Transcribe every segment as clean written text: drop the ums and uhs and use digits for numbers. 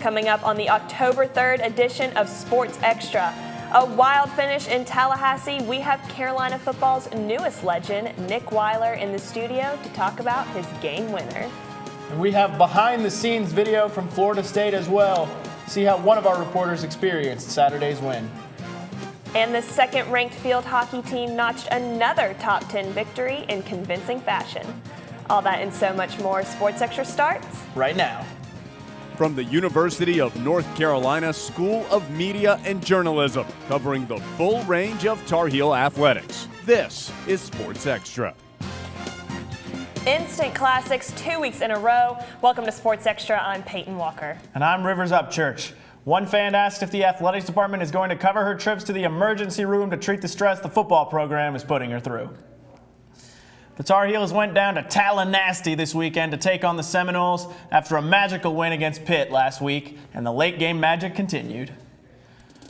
Coming up on the October 3rd edition of Sports Extra. A wild finish in Tallahassee. We have Carolina football's newest legend, Nick Weiler, in the studio to talk about his game winner. And we have behind-the-scenes video from Florida State as well. See how one of our reporters experienced Saturday's win. And the second-ranked field hockey team notched another top 10 victory in convincing fashion. All that and so much more. Sports Extra starts right now. From the University of North Carolina School of Media and Journalism, covering the full range of Tar Heel athletics. This is Sports Extra. Instant classics 2 weeks in a row. Welcome to Sports Extra. I'm Peyton Walker. And I'm Rivers Upchurch. One fan asked if the athletics department is going to cover her trips to the emergency room to treat the stress the football program is putting her through. The Tar Heels went down to Tallahassee this weekend to take on the Seminoles after a magical win against Pitt last week, and the late game magic continued.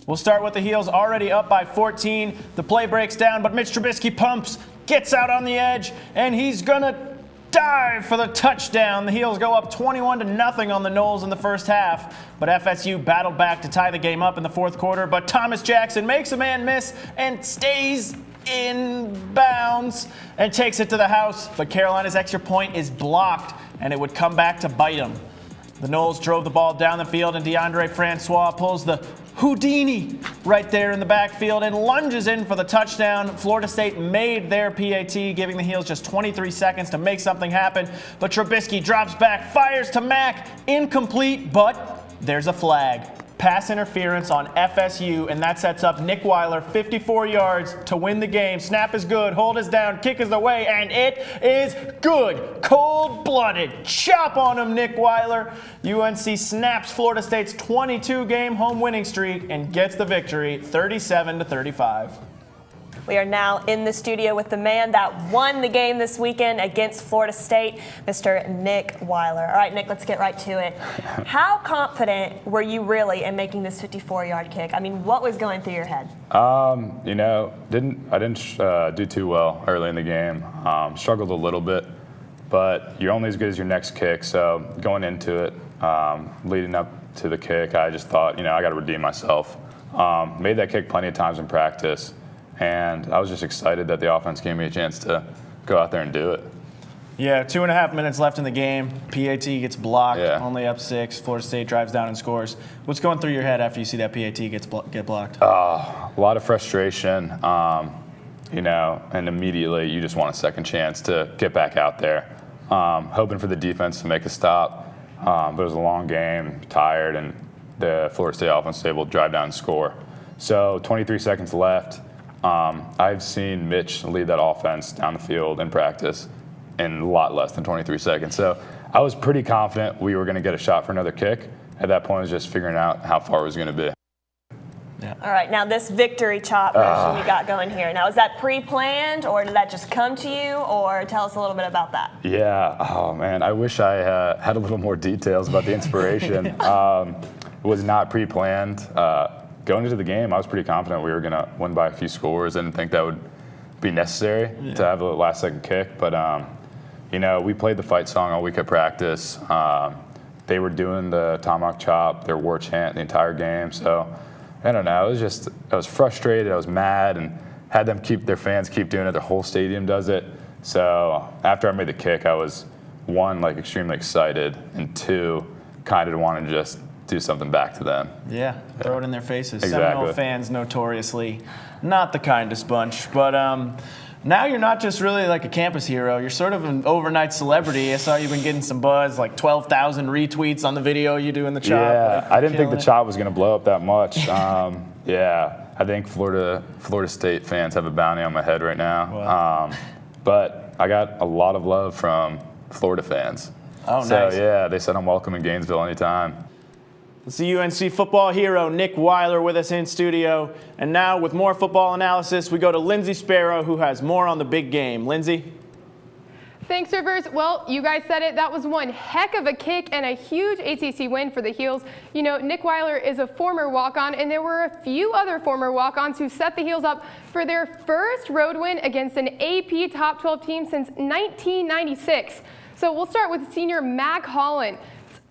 We'll start with the Heels already up by 14. The play breaks down, but Mitch Trubisky pumps, gets out on the edge, and he's gonna dive for the touchdown. The Heels go up 21-0 on the Noles in the first half, but FSU battled back to tie the game up in the fourth quarter, but Thomas Jackson makes a man miss and stays in bounds and takes it to the house, but Carolina's extra point is blocked, and it would come back to bite them. The Noles drove the ball down the field, and DeAndre Francois pulls the Houdini right there in the backfield and lunges in for the touchdown. Florida State made their PAT, giving the Heels just 23 seconds to make something happen, but Trubisky drops back, fires to Mack, incomplete, but there's a flag. Pass interference on FSU, and that sets up Nick Weiler, 54 yards to win the game. Snap is good, hold is down, kick is away, and it is good. Cold-blooded. Chop on him, Nick Weiler. UNC snaps Florida State's 22-game home winning streak and gets the victory, 37-35. We are now in the studio with the man that won the game this weekend against Florida State, Mr. Nick Weiler. All right, Nick, let's get right to it. How confident were you really in making this 54-yard kick? I mean, what was going through your head? You know, I didn't do too well early in the game. Struggled a little bit, but you're only as good as your next kick. So going into it, leading up to the kick, I just thought, you know, I got to redeem myself. Made that kick plenty of times in practice. And I was just excited that the offense gave me a chance to go out there and do it. Yeah, 2.5 minutes left in the game. PAT gets blocked, Yeah. Only up 6. Florida State drives down and scores. What's going through your head after you see that PAT get blocked? A lot of frustration, you know, and immediately you just want a second chance to get back out there. Hoping for the defense to make a stop, but it was a long game, tired, and the Florida State offense was able to drive down and score. So 23 seconds left. I've seen Mitch lead that offense down the field in practice in a lot less than 23 seconds. So I was pretty confident we were going to get a shot for another kick. At that point, I was just figuring out how far it was going to be. Yeah. All right, now this victory chop version we got going here. Now, is that pre-planned, or did that just come to you, or tell us a little bit about that? Yeah, oh man, I wish I had a little more details about the inspiration. It was not pre-planned. Going into the game, I was pretty confident we were going to win by a few scores. I didn't think that would be necessary to have a last-second kick. But, you know, we played the fight song all week at practice. They were doing the tomahawk chop, their war chant the entire game. So, I don't know. I was frustrated. I was mad and had them their fans keep doing it. The whole stadium does it. So, after I made the kick, I was, one, like extremely excited, and two, kind of wanted to just do something back to them. Yeah, throw it in their faces. Exactly. Seminole fans notoriously not the kindest bunch, but now you're not just really like a campus hero. You're sort of an overnight celebrity. I saw you've been getting some buzz, like 12,000 retweets on the video you do in the chop. Yeah, like, I didn't think the chop was going to blow up that much. Yeah, I think Florida State fans have a bounty on my head right now. Wow. But I got a lot of love from Florida fans. Oh, so, nice. Yeah, they said I'm welcome in Gainesville anytime. It's the UNC football hero, Nick Weiler, with us in studio. And now, with more football analysis, we go to Lindsay Sparrow, who has more on the big game. Lindsay? Thanks, Rivers. Well, you guys said it. That was one heck of a kick and a huge ACC win for the Heels. You know, Nick Weiler is a former walk-on, and there were a few other former walk-ons who set the Heels up for their first road win against an AP Top 12 team since 1996. So we'll start with senior Mac Holland.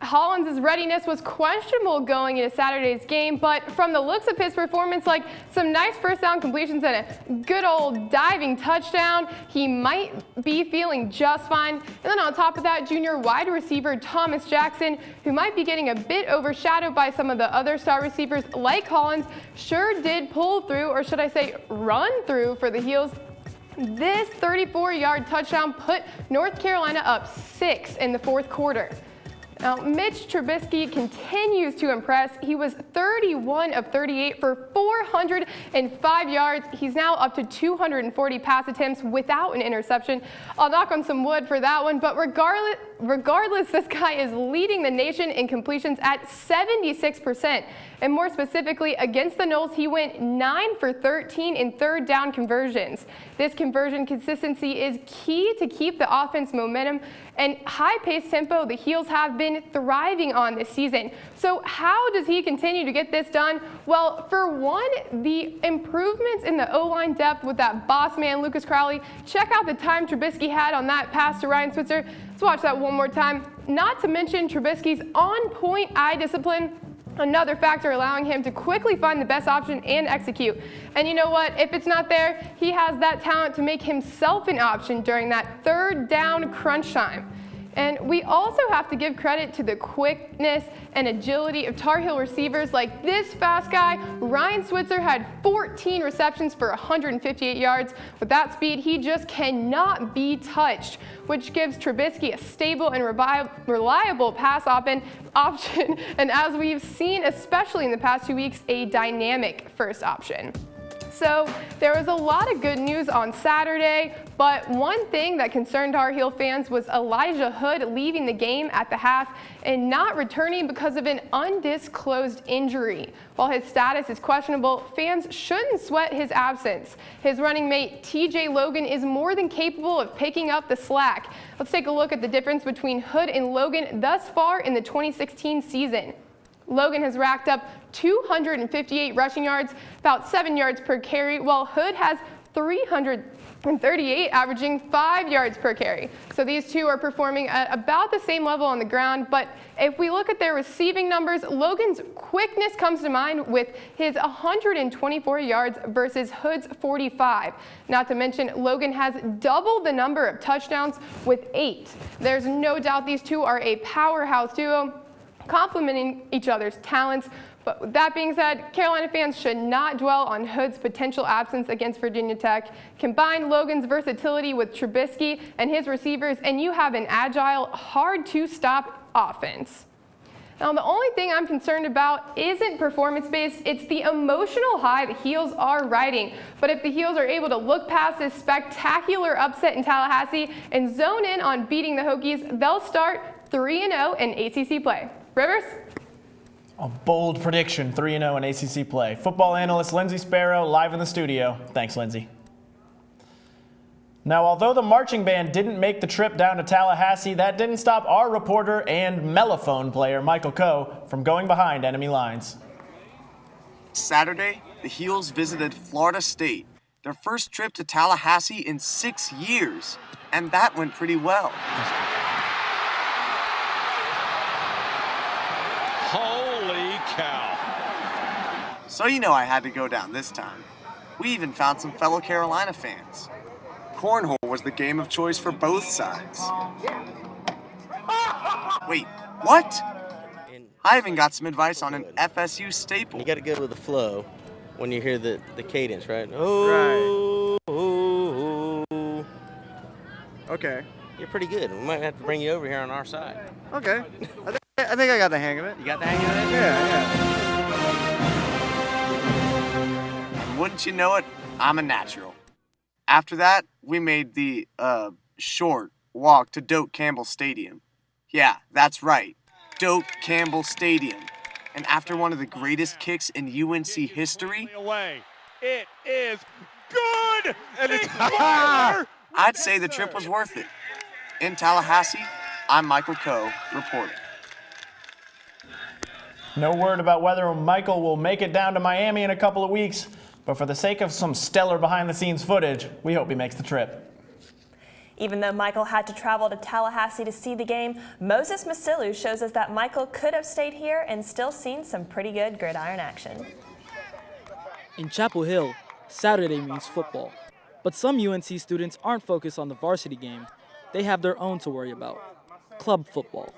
Hollins' readiness was questionable going into Saturday's game, but from the looks of his performance, like some nice first down completions and a good old diving touchdown, he might be feeling just fine. And then on top of that, junior wide receiver Thomas Jackson, who might be getting a bit overshadowed by some of the other star receivers like Hollins, sure did pull through, or should I say run through, for the Heels. This 34-yard touchdown put North Carolina up 6 in the fourth quarter. Now, Mitch Trubisky continues to impress. He was 31 of 38 for 405 yards. He's now up to 240 pass attempts without an interception. I'll knock on some wood for that one, but regardless, this guy is leading the nation in completions at 76%. And more specifically, against the Noles, he went 9 for 13 in third down conversions. This conversion consistency is key to keep the offense momentum and high-paced tempo the Heels have been thriving on this season. So how does he continue to get this done? Well, for one, the improvements in the O-line depth with that boss man, Lucas Crowley. Check out the time Trubisky had on that pass to Ryan Switzer. Let's watch that one more time. Not to mention Trubisky's on-point eye discipline, another factor allowing him to quickly find the best option and execute. And you know what? If it's not there, he has that talent to make himself an option during that third down crunch time. And we also have to give credit to the quickness and agility of Tar Heel receivers like this fast guy. Ryan Switzer had 14 receptions for 158 yards. With that speed, he just cannot be touched, which gives Trubisky a stable and reliable pass option, and as we've seen, especially in the past 2 weeks, a dynamic first option. So there was a lot of good news on Saturday, but one thing that concerned Tar Heel fans was Elijah Hood leaving the game at the half and not returning because of an undisclosed injury. While his status is questionable, fans shouldn't sweat his absence. His running mate TJ Logan is more than capable of picking up the slack. Let's take a look at the difference between Hood and Logan thus far in the 2016 season. Logan has racked up 258 rushing yards, about 7 yards per carry, while Hood has 338, averaging 5 yards per carry. So these two are performing at about the same level on the ground, but if we look at their receiving numbers, Logan's quickness comes to mind with his 124 yards versus Hood's 45. Not to mention, Logan has doubled the number of touchdowns with 8. There's no doubt these two are a powerhouse duo, complementing each other's talents. But with that being said, Carolina fans should not dwell on Hood's potential absence against Virginia Tech. Combine Logan's versatility with Trubisky and his receivers, and you have an agile, hard-to-stop offense. Now, the only thing I'm concerned about isn't performance-based, it's the emotional high the Heels are riding. But if the Heels are able to look past this spectacular upset in Tallahassee and zone in on beating the Hokies, they'll start 3-0 in ACC play. Rivers? A bold prediction, 3-0 in ACC play. Football analyst Lindsay Sparrow live in the studio. Thanks, Lindsay. Now, although the marching band didn't make the trip down to Tallahassee, that didn't stop our reporter and mellophone player, Michael Coe, from going behind enemy lines. Saturday, the Heels visited Florida State, their first trip to Tallahassee in 6 years, and that went pretty well. Holy cow. So you know I had to go down this time. We even found some fellow Carolina fans. Cornhole was the game of choice for both sides. Wait, what? I even got some advice on an FSU staple. You got to go with the flow when you hear the cadence, right? Oh, Right. oh. Okay. You're pretty good. We might have to bring you over here on our side. Okay. I think I got the hang of it. You got the hang of it? Yeah. And wouldn't you know it, I'm a natural. After that, we made the short walk to Doak Campbell Stadium. Yeah, that's right. Doak Campbell Stadium. And after one of the greatest kicks in UNC history, Away. It is good. And it's I'd say the trip was worth it. In Tallahassee, I'm Michael Coe, reporting. No word about whether Michael will make it down to Miami in a couple of weeks, but for the sake of some stellar behind-the-scenes footage, we hope he makes the trip. Even though Michael had to travel to Tallahassee to see the game, Moses Masilu shows us that Michael could have stayed here and still seen some pretty good gridiron action. In Chapel Hill, Saturday means football. But some UNC students aren't focused on the varsity game. They have their own to worry about, club football.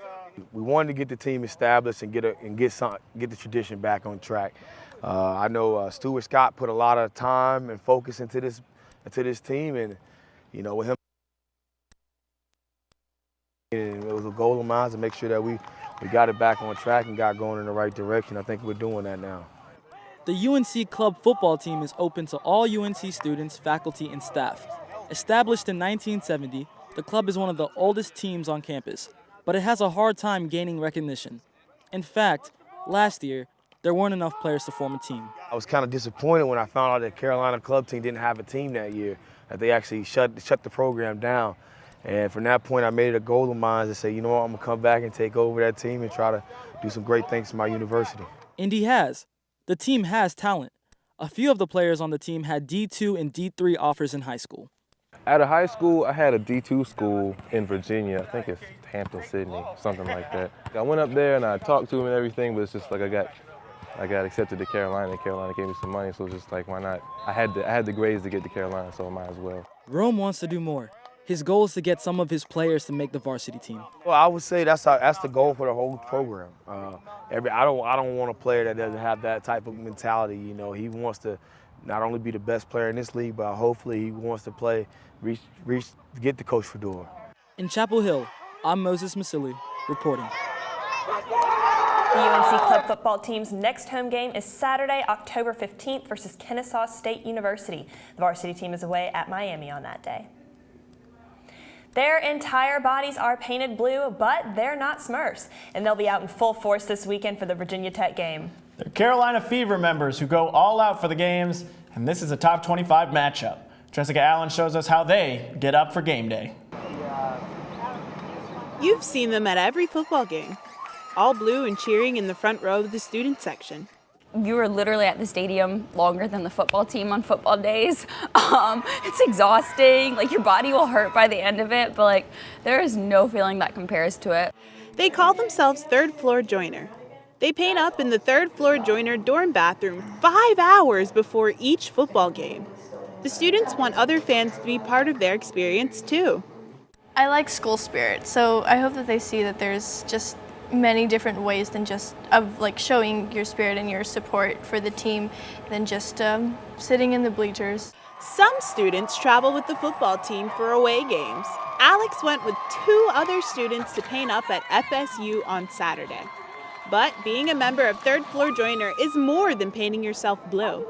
We wanted to get the team established and get the tradition back on track. I know Stuart Scott put a lot of time and focus into this team, and with him, it was a goal of mine to make sure that we got it back on track and got going in the right direction. I think we're doing that now. The UNC club football team is open to all UNC students, faculty, and staff. Established in 1970, the club is one of the oldest teams on campus, but it has a hard time gaining recognition. In fact, last year, there weren't enough players to form a team. I was kind of disappointed when I found out that Carolina club team didn't have a team that year, that they actually shut the program down. And from that point, I made it a goal of mine to say, you know what, I'm going to come back and take over that team and try to do some great things for my university. Indy has. The team has talent. A few of the players on the team had D2 and D3 offers in high school. At a high school, I had a D2 school in Virginia. I think it's Hampton, Sydney, something like that. I went up there and I talked to him and everything, but it's just like I got accepted to Carolina, and Carolina gave me some money, so it's just like, why not? I had the grades to get to Carolina, so I might as well. Rome wants to do more. His goal is to get some of his players to make the varsity team. Well, I would say that's the goal for the whole program. I don't want a player that doesn't have that type of mentality. He wants to not only be the best player in this league, but hopefully he wants to get to Coach Fedora. In Chapel Hill, I'm Moses Masilu, reporting. The UNC club football team's next home game is Saturday, October 15th versus Kennesaw State University. The varsity team is away at Miami on that day. Their entire bodies are painted blue, but they're not Smurfs, and they'll be out in full force this weekend for the Virginia Tech game. They're Carolina Fever members who go all out for the games, and this is a top 25 matchup. Jessica Allen shows us how they get up for game day. You've seen them at every football game, all blue and cheering in the front row of the student section. You were literally at the stadium longer than the football team on football days. It's exhausting. Your body will hurt by the end of it, but there is no feeling that compares to it. They call themselves Third Floor Joiner. They paint up in the Third Floor Joiner dorm bathroom 5 hours before each football game. The students want other fans to be part of their experience too. I like school spirit, so I hope that they see that there's just many different ways than just showing your spirit and your support for the team than just sitting in the bleachers. Some students travel with the football team for away games. Alex went with 2 other students to paint up at FSU on Saturday. But being a member of Third Floor Joiner is more than painting yourself blue.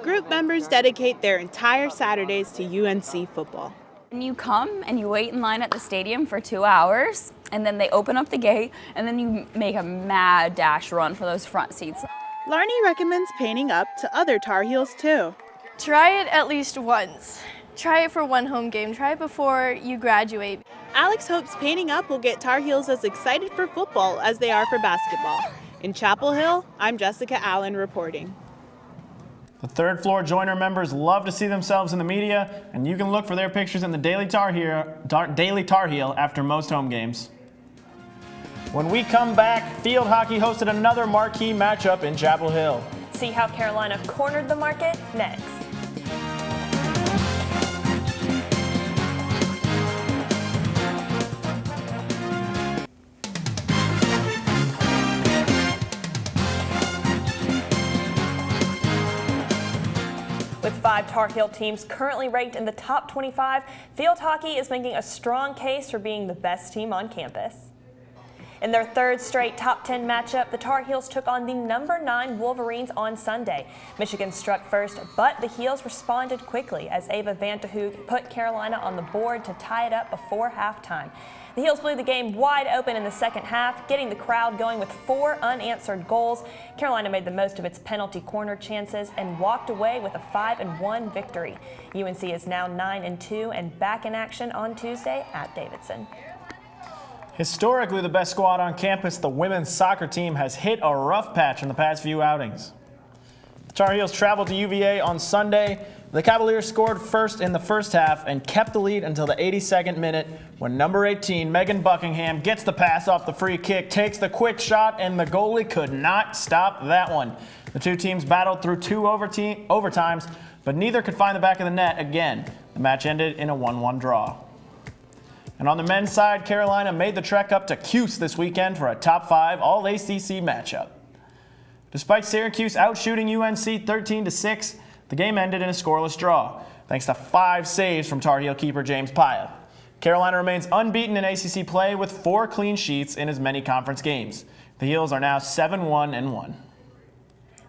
Group members dedicate their entire Saturdays to UNC football. And you come and you wait in line at the stadium for 2 hours, and then they open up the gate, and then you make a mad dash run for those front seats. Larnie recommends painting up to other Tar Heels too. Try it at least once. Try it for one home game. Try it before you graduate. Alex hopes painting up will get Tar Heels as excited for football as they are for basketball. In Chapel Hill, I'm Jessica Allen reporting. The Third Floor Joiner members love to see themselves in the media, and you can look for their pictures in the Daily Tar Heel after most home games. When we come back, field hockey hosted another marquee matchup in Chapel Hill. See how Carolina cornered the market next. With 5 Tar Heel teams currently ranked in the top 25, field hockey is making a strong case for being the best team on campus. In their 3rd straight top 10 matchup, the Tar Heels took on the number 9 Wolverines on Sunday. Michigan struck first, but the Heels responded quickly as Ava Vantehoek put Carolina on the board to tie it up before halftime. The Heels blew the game wide open in the second half, getting the crowd going with 4 unanswered goals. Carolina made the most of its penalty corner chances and walked away with a 5-1 victory. UNC is now 9-2 and back in action on Tuesday at Davidson. Historically the best squad on campus, the women's soccer team has hit a rough patch in the past few outings. The Tar Heels traveled to UVA on Sunday, The Cavaliers scored first in the first half and kept the lead until the 82nd minute when number 18, Megan Buckingham, gets the pass off the free kick, takes the quick shot, and the goalie could not stop that one. The two teams battled through two overtimes, but neither could find the back of the net again. The match ended in a 1-1 draw. And on the men's side, Carolina made the trek up to Cuse this weekend for a top 5 All-ACC matchup. Despite Syracuse outshooting UNC 13-6, the game ended in a scoreless draw, thanks to 5 saves from Tar Heel keeper James Paya. Carolina remains unbeaten in ACC play with 4 clean sheets in as many conference games. The Heels are now 7-1-1.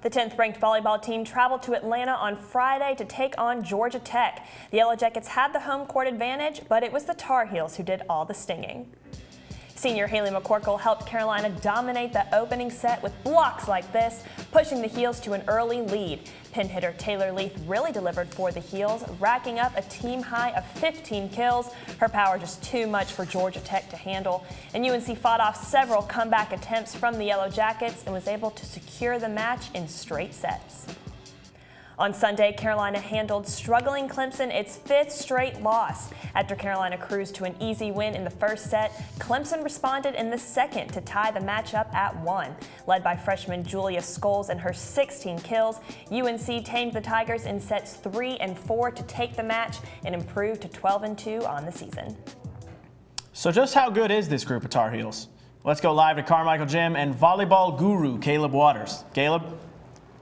The 10th-ranked volleyball team traveled to Atlanta on Friday to take on Georgia Tech. The Yellow Jackets had the home court advantage, but it was the Tar Heels who did all the stinging. Senior Haley McCorkle helped Carolina dominate the opening set with blocks like this, pushing the Heels to an early lead. Pin hitter Taylor Leith really delivered for the Heels, racking up a team high of 15 kills. Her power just too much for Georgia Tech to handle. And UNC fought off several comeback attempts from the Yellow Jackets and was able to secure the match in straight sets. On Sunday, Carolina handled struggling Clemson its 5th straight loss. After Carolina cruised to an easy win in the first set, Clemson responded in the second to tie the matchup at 1. Led by freshman Julia Scholes and her 16 kills, UNC tamed the Tigers in sets 3 and 4 to take the match and improve to 12-2 on the season. So just how good is this group of Tar Heels? Let's go live to Carmichael Gym and volleyball guru Caleb Waters. Caleb?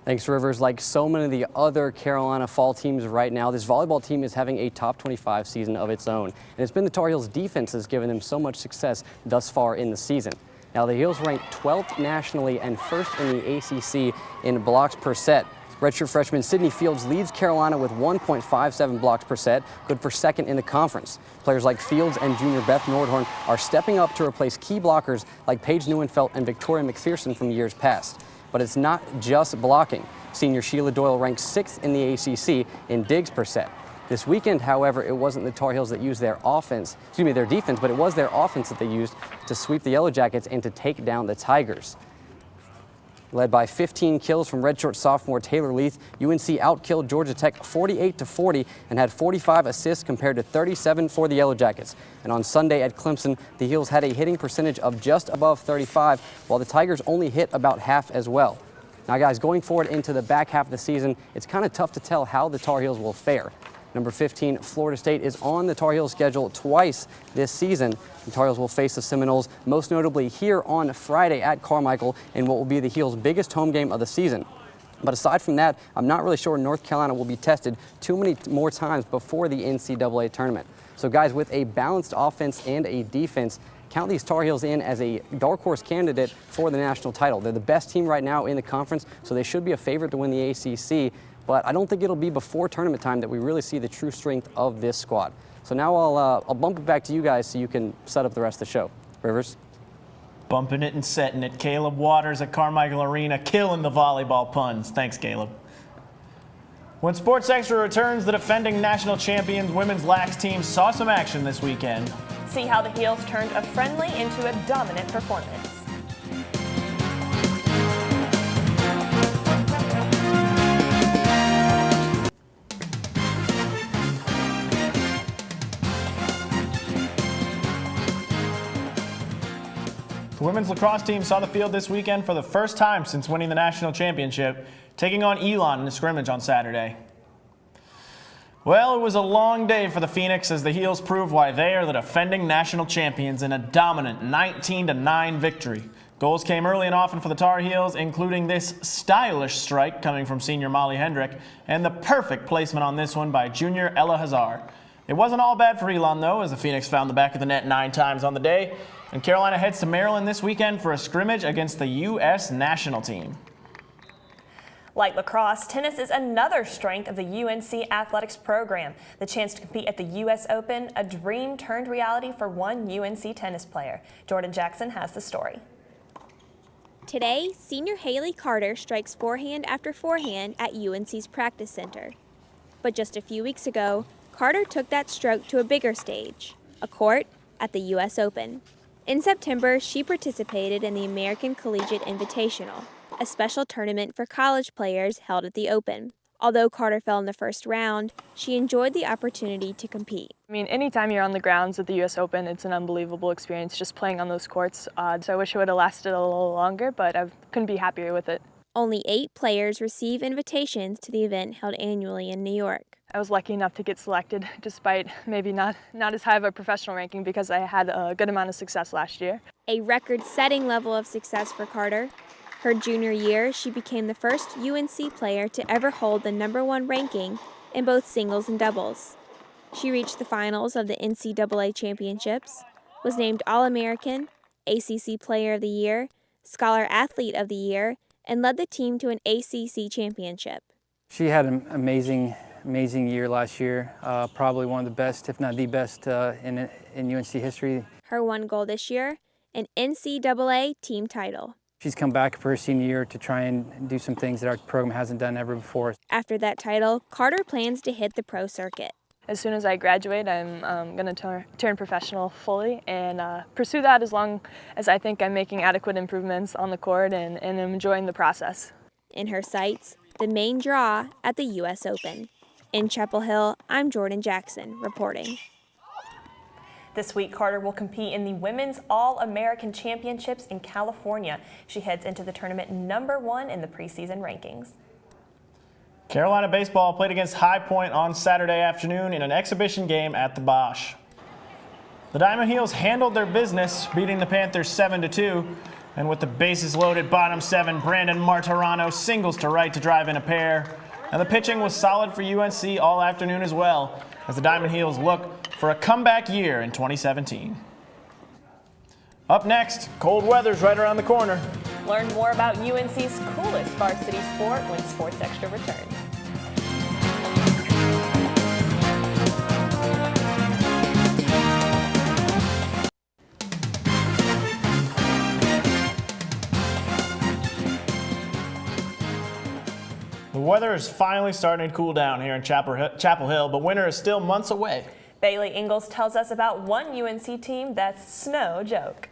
Thanks, Rivers. Like so many of the other Carolina fall teams right now, this volleyball team is having a top 25 season of its own. And it's been the Tar Heels' defense that's given them so much success thus far in the season. Now, the Heels ranked 12th nationally and first in the ACC in blocks per set. Redshirt freshman Sydney Fields leads Carolina with 1.57 blocks per set, good for second in the conference. Players like Fields and junior Beth Nordhorn are stepping up to replace key blockers like Paige Neuenfeld and Victoria McPherson from years past. But it's not just blocking. Senior Sheila Doyle ranks 6th in the ACC in digs per set. This weekend, however, it wasn't the Tar Heels that used their defense, but it was their offense that they used to sweep the Yellow Jackets and to take down the Tigers. Led by 15 kills from redshirt sophomore Taylor Leith, UNC outkilled Georgia Tech 48-40 and had 45 assists compared to 37 for the Yellow Jackets. And on Sunday at Clemson, the Heels had a hitting percentage of just above 35, while the Tigers only hit about half as well. Now, guys, going forward into the back half of the season, it's kind of tough to tell how the Tar Heels will fare. Number 15, Florida State, is on the Tar Heels schedule twice this season. The Tar Heels will face the Seminoles, most notably here on Friday at Carmichael in what will be the Heels' biggest home game of the season. But aside from that, I'm not really sure North Carolina will be tested too many more times before the NCAA tournament. So, guys, with a balanced offense and a defense, count these Tar Heels in as a dark horse candidate for the national title. They're the best team right now in the conference, so they should be a favorite to win the ACC. But I don't think it'll be before tournament time that we really see the true strength of this squad. So now I'll bump it back to you guys so you can set up the rest of the show. Rivers? Bumping it and setting it. Caleb Waters at Carmichael Arena, killing the volleyball puns. Thanks, Caleb. When Sports Extra returns, the defending national champions women's lax team saw some action this weekend. See how the Heels turned a friendly into a dominant performance. The women's lacrosse team saw the field this weekend for the first time since winning the national championship, taking on Elon in a scrimmage on Saturday. Well, it was a long day for the Phoenix as the Heels proved why they are the defending national champions in a dominant 19-9 victory. Goals came early and often for the Tar Heels, including this stylish strike coming from senior Molly Hendrick, and the perfect placement on this one by junior Ella Hazard. It wasn't all bad for Elon, though, as the Phoenix found the back of the net 9 times on the day. And Carolina heads to Maryland this weekend for a scrimmage against the U.S. national team. Like lacrosse, tennis is another strength of the UNC athletics program. The chance to compete at the U.S. Open, a dream turned reality for one UNC tennis player. Jordan Jackson has the story. Today, senior Haley Carter strikes forehand after forehand at UNC's practice center. But just a few weeks ago, Carter took that stroke to a bigger stage, a court at the U.S. Open. In September, she participated in the American Collegiate Invitational, a special tournament for college players held at the Open. Although Carter fell in the first round, she enjoyed the opportunity to compete. I mean, anytime you're on the grounds at the U.S. Open, it's an unbelievable experience just playing on those courts. So I wish it would have lasted a little longer, but I couldn't be happier with it. Only 8 players receive invitations to the event held annually in New York. I was lucky enough to get selected, despite maybe not as high of a professional ranking, because I had a good amount of success last year. A record-setting level of success for Carter. Her junior year, she became the first UNC player to ever hold the #1 ranking in both singles and doubles. She reached the finals of the NCAA championships, was named All-American, ACC Player of the Year, Scholar Athlete of the Year, and led the team to an ACC championship. She had an amazing year last year, probably one of the best, if not the best, in UNC history. Her one goal this year, an NCAA team title. She's come back for her senior year to try and do some things that our program hasn't done ever before. After that title, Carter plans to hit the pro circuit. As soon as I graduate, I'm going to turn professional fully and pursue that as long as I think I'm making adequate improvements on the court and enjoying the process. In her sights, the main draw at the U.S. Open. In Chapel Hill, I'm Jordan Jackson reporting. This week, Carter will compete in the Women's All-American Championships in California. She heads into the tournament #1 in the preseason rankings. Carolina baseball played against High Point on Saturday afternoon in an exhibition game at the Bosch. The Diamond Heels handled their business, beating the Panthers 7-2. And with the bases loaded bottom 7, Brandon Martirano singles to right to drive in a pair. And the pitching was solid for UNC all afternoon as well, as the Diamond Heels look for a comeback year in 2017. Up next, cold weather's right around the corner. Learn more about UNC's coolest varsity sport when Sports Extra returns. The weather is finally starting to cool down here in Chapel Hill, but winter is still months away. Bailey Ingalls tells us about one UNC team that's no joke.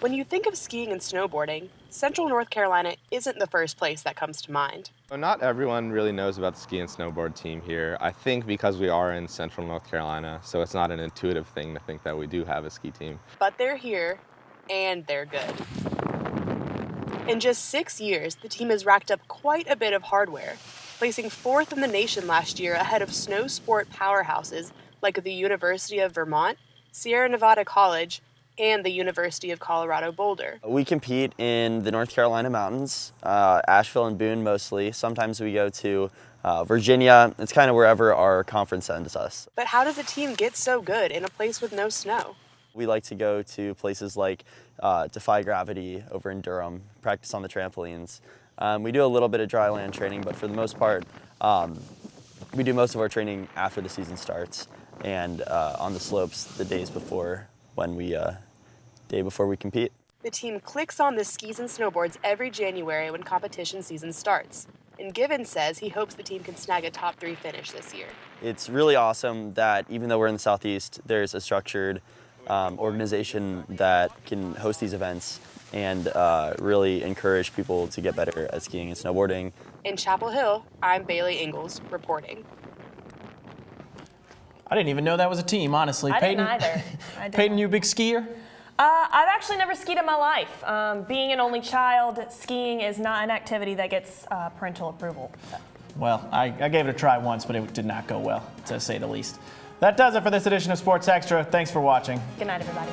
When you think of skiing and snowboarding, Central North Carolina isn't the first place that comes to mind. Not everyone really knows about the ski and snowboard team here. I think because we are in Central North Carolina, so it's not an intuitive thing to think that we do have a ski team. But they're here, and they're good. In just 6 years, the team has racked up quite a bit of hardware, placing 4th in the nation last year ahead of snow sport powerhouses like the University of Vermont, Sierra Nevada College, and the University of Colorado Boulder. We compete in the North Carolina mountains, Asheville and Boone mostly. Sometimes we go to Virginia. It's kind of wherever our conference sends us. But how does a team get so good in a place with no snow? We like to go to places like Defy Gravity over in Durham, practice on the trampolines. We do a little bit of dry land training, but for the most part, we do most of our training after the season starts and on the slopes the days before day before we compete. The team clicks on the skis and snowboards every January when competition season starts. And Given says he hopes the team can snag a top 3 finish this year. It's really awesome that even though we're in the Southeast, there's a structured organization that can host these events and really encourage people to get better at skiing and snowboarding. In Chapel Hill, I'm Bailey Ingalls reporting. I didn't even know that was a team, honestly. I Peyton, didn't either. Peyton, you a big skier? I've actually never skied in my life. Being an only child, skiing is not an activity that gets parental approval. So. Well, I gave it a try once, but it did not go well, to say the least. That does it for this edition of Sports Extra. Thanks for watching. Good night, everybody.